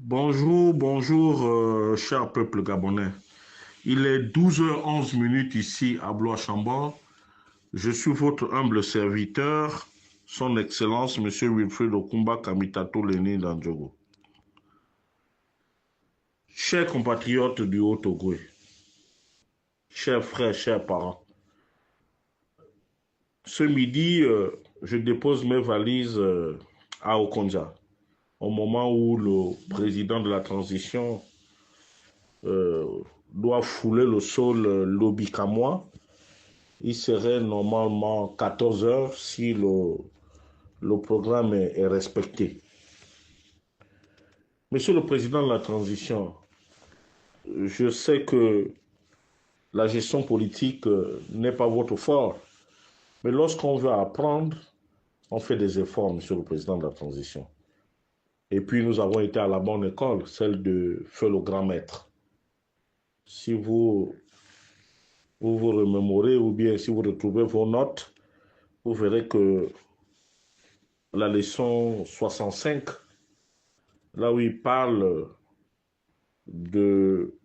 Bonjour, bonjour, cher peuple gabonais. Il est 12h11 ici à Blois-Chambord. Je suis votre humble serviteur, Son Excellence, Monsieur Wilfred Okumba Kamitato Leni Dandjogo. Chers compatriotes du Haut-Togo, chers frères, chers parents, ce midi, je dépose mes valises à Okonja, au moment où le président de la transition doit fouler le sol Lobikamois. Il serait normalement 14 heures si le programme est respecté. Monsieur le Président de la Transition, je sais que la gestion politique n'est pas votre fort, mais lorsqu'on veut apprendre, on fait des efforts, Monsieur le Président de la Transition. Et puis nous avons été à la bonne école, celle de Feu le Grand Maître. Si vous remémorez ou bien si vous retrouvez vos notes, vous verrez que la leçon 65, là où il parle de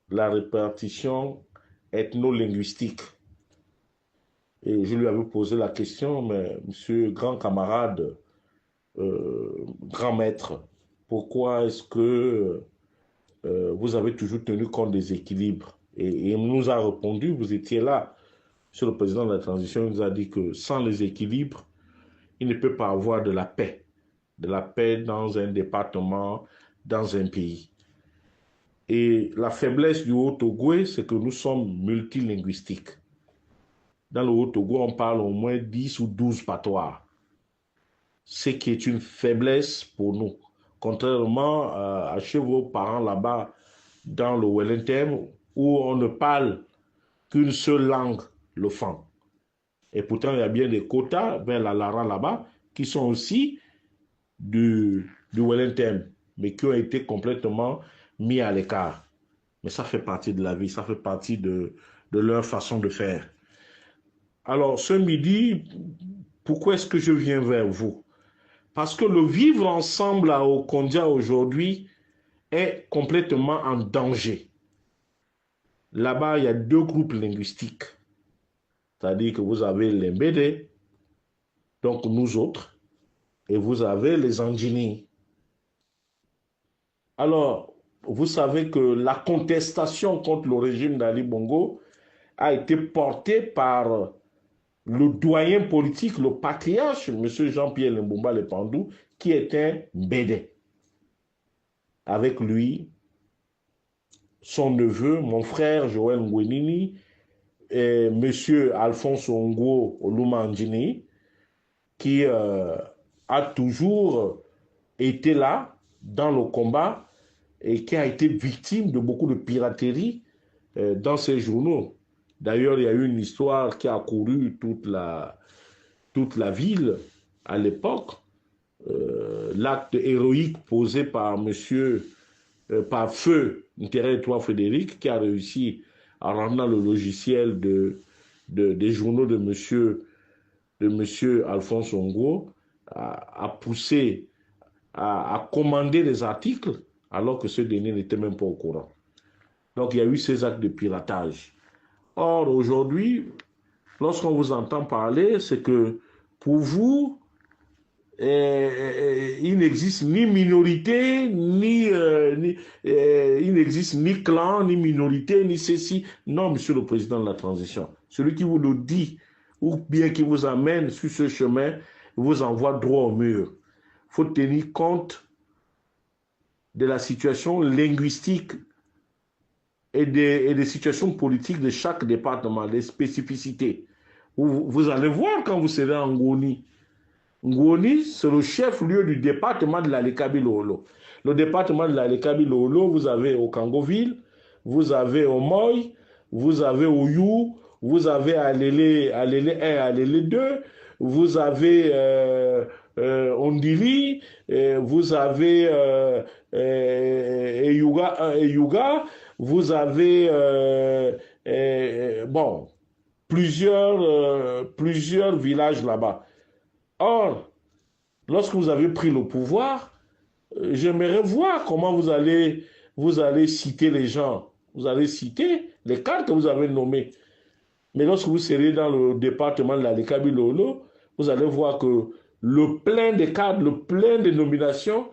la répartition ethno-linguistique. Et je lui avais posé la question, mais monsieur grand camarade, grand maître, pourquoi est-ce que vous avez toujours tenu compte des équilibres? Et il nous a répondu, vous étiez là, monsieur le président de la transition, il nous a dit que sans les équilibres, il ne peut pas avoir de la paix dans un département, dans un pays. Et la faiblesse du Haut-Togo, c'est que nous sommes multilinguistiques. Dans le Haut-Togo, on parle au moins 10 ou 12 patois, ce qui est une faiblesse pour nous. Contrairement à chez vos parents là-bas, dans le Wellington, où on ne parle qu'une seule langue, le fan. Et pourtant, il y a bien des quotas vers la Lara là-bas, qui sont aussi du Wellington, mais qui ont été complètement mis à l'écart. Mais ça fait partie de la vie, ça fait partie de leur façon de faire. Alors, ce midi, pourquoi est-ce que je viens vers vous? Parce que le vivre ensemble à Okondia aujourd'hui est complètement en danger. Là-bas, il y a deux groupes linguistiques. C'est-à-dire que vous avez les Mbédé, donc nous autres, et vous avez les Andjini. Alors, vous savez que la contestation contre le régime d'Ali Bongo a été portée par le doyen politique, le patriarche, M. Jean-Pierre Lembomba Lepandou, qui était Mbédé. Avec lui, son neveu, mon frère Joël Ngwenini, et M. Alphonse Ongo Olumandjini, qui a toujours été là dans le combat et qui a été victime de beaucoup de piraterie dans ses journaux. D'ailleurs, il y a eu une histoire qui a couru toute la ville à l'époque. L'acte héroïque posé par monsieur, par feu Intérêt-toi Frédéric, qui a réussi à rendre le logiciel des journaux de monsieur Alphonse Ongo, a poussé, a commandé des articles alors que ce dernier n'était même pas au courant. Donc il y a eu ces actes de piratage. Or, aujourd'hui, lorsqu'on vous entend parler, c'est que pour vous, il n'existe ni minorité, il n'existe ni clan, ni minorité, ni ceci. Non, monsieur le président de la transition. Celui qui vous le dit, ou bien qui vous amène sur ce chemin, vous envoie droit au mur. Il faut tenir compte de la situation linguistique et des situations politiques de chaque département, des spécificités. Vous allez voir quand vous serez en Ngoni. Ngoni, c'est le chef-lieu du département de la Lekabi-Lolo. Le département de la Lekabi-Lolo, vous avez au Kangoville, vous avez au Moy, vous avez au You, vous avez à Lélé 1, à Lélé 2, vous avez Ondili, vous avez Eyuga 1 et Yuga, vous avez bon, plusieurs villages là-bas. Or, lorsque vous avez pris le pouvoir, j'aimerais voir comment vous allez citer les gens. Vous allez citer les cadres que vous avez nommés. Mais lorsque vous serez dans le département de la Lekabi-Lolo, vous allez voir que le plein des cadres, le plein des nominations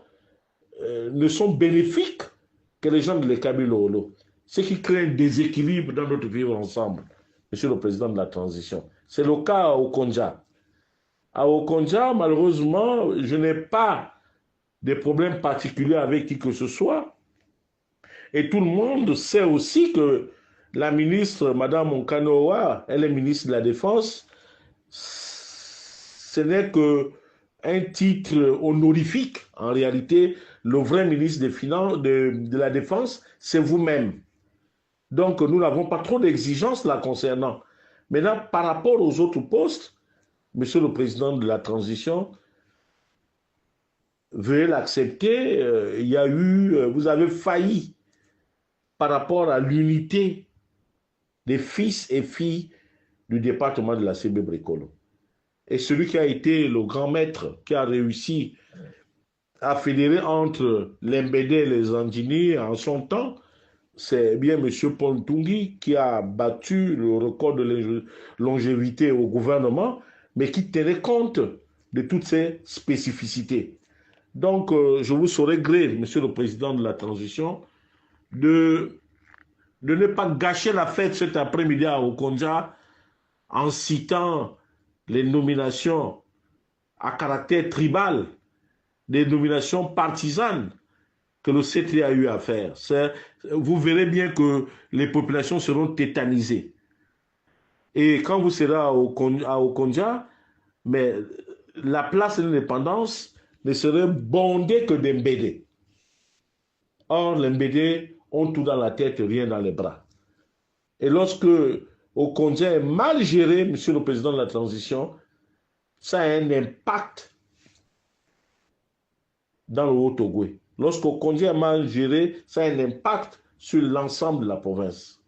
ne sont bénéfiques que les gens de Lekabi-Lolo. Ce qui crée un déséquilibre dans notre vivre ensemble, Monsieur le Président de la Transition. C'est le cas à Okonja. À Okonja, malheureusement, je n'ai pas de problèmes particuliers avec qui que ce soit. Et tout le monde sait aussi que la ministre, Madame Onkanoa, elle est ministre de la Défense. Ce n'est qu'un titre honorifique. En réalité, le vrai ministre des Finances, de la Défense, c'est vous-même. Donc, nous n'avons pas trop d'exigences là concernant. Maintenant, par rapport aux autres postes, Monsieur le Président de la Transition, veuillez l'accepter. Il y a eu, vous avez failli par rapport à l'unité des fils et filles du département de la CB Bricolo. Et celui qui a été le grand maître, qui a réussi à fédérer entre l'Mbd et les Andjini en son temps, c'est bien M. Pontungi qui a battu le record de longévité au gouvernement, mais qui tenait compte de toutes ces spécificités. Donc, je vous saurais gré, Monsieur le Président de la Transition, de ne pas gâcher la fête cet après-midi à Okonja en citant les nominations à caractère tribal, des nominations partisanes que le C3 a eu à faire. Vous verrez bien que les populations seront tétanisées. Et quand vous serez à Okonja, mais la place de l'indépendance ne serait bondée que d'Mbd. Or, les Mbd ont tout dans la tête, rien dans les bras. Et lorsque Okonja est mal géré, Monsieur le Président de la Transition, ça a un impact dans le Haut-Ogooué. Lorsque Okonja est mal géré, ça a un impact sur l'ensemble de la province.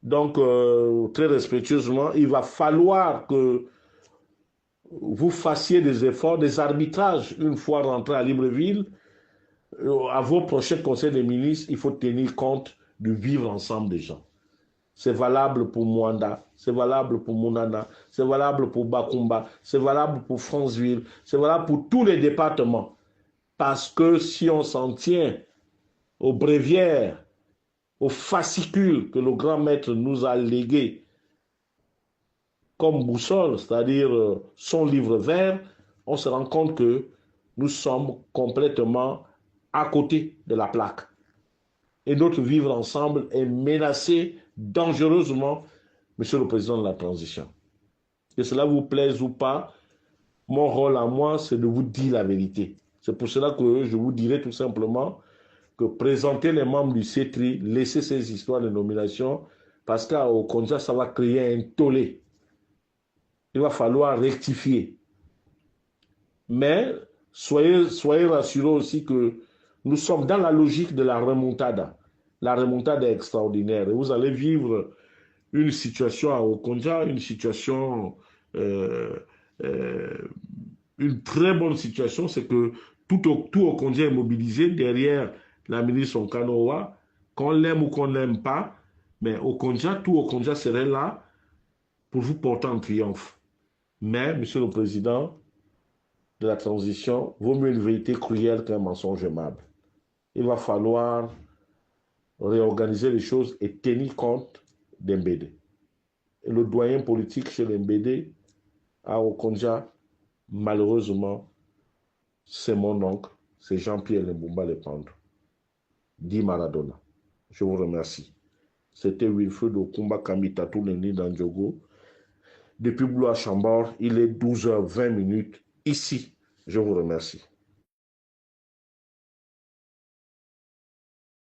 Donc, très respectueusement, il va falloir que vous fassiez des efforts, des arbitrages, une fois rentré à Libreville. À vos prochains conseils des ministres, il faut tenir compte du vivre ensemble des gens. C'est valable pour Mwanda, c'est valable pour Mounana, c'est valable pour Bakumba, c'est valable pour Franceville, c'est valable pour tous les départements. Parce que si on s'en tient aux bréviaires, aux fascicules que le grand maître nous a légués comme boussole, c'est-à-dire son livre vert, on se rend compte que nous sommes complètement à côté de la plaque. Et notre vivre ensemble est menacé dangereusement, Monsieur le Président de la Transition. Que cela vous plaise ou pas, mon rôle à moi, c'est de vous dire la vérité. C'est pour cela que je vous dirai tout simplement que présenter les membres du CETRI, laisser ces histoires de nomination, parce qu'au Okonja, ça va créer un tollé. Il va falloir rectifier. Mais soyez rassurés aussi que nous sommes dans la logique de la remontada. La remontada est extraordinaire. Et vous allez vivre une situation à Okonja, une situation, une très bonne situation, c'est que tout Okonja est mobilisé derrière la ministre Onkanoa, qu'on l'aime ou qu'on n'aime pas, mais Okonja, tout Okonja serait là pour vous porter en triomphe. Mais, Monsieur le Président de la Transition, vaut mieux une vérité cruelle qu'un mensonge aimable. Il va falloir réorganiser les choses et tenir compte d'Mbd. Et le doyen politique chez l'Mbd, à Okonja, malheureusement, c'est mon oncle, c'est Jean-Pierre Lembumba Lepandre, dit Maradona. Je vous remercie. C'était Wilfred Okumba Kamitatou Lendi Dandjogo. Depuis Blois Chambord, il est 12h20 ici. Je vous remercie.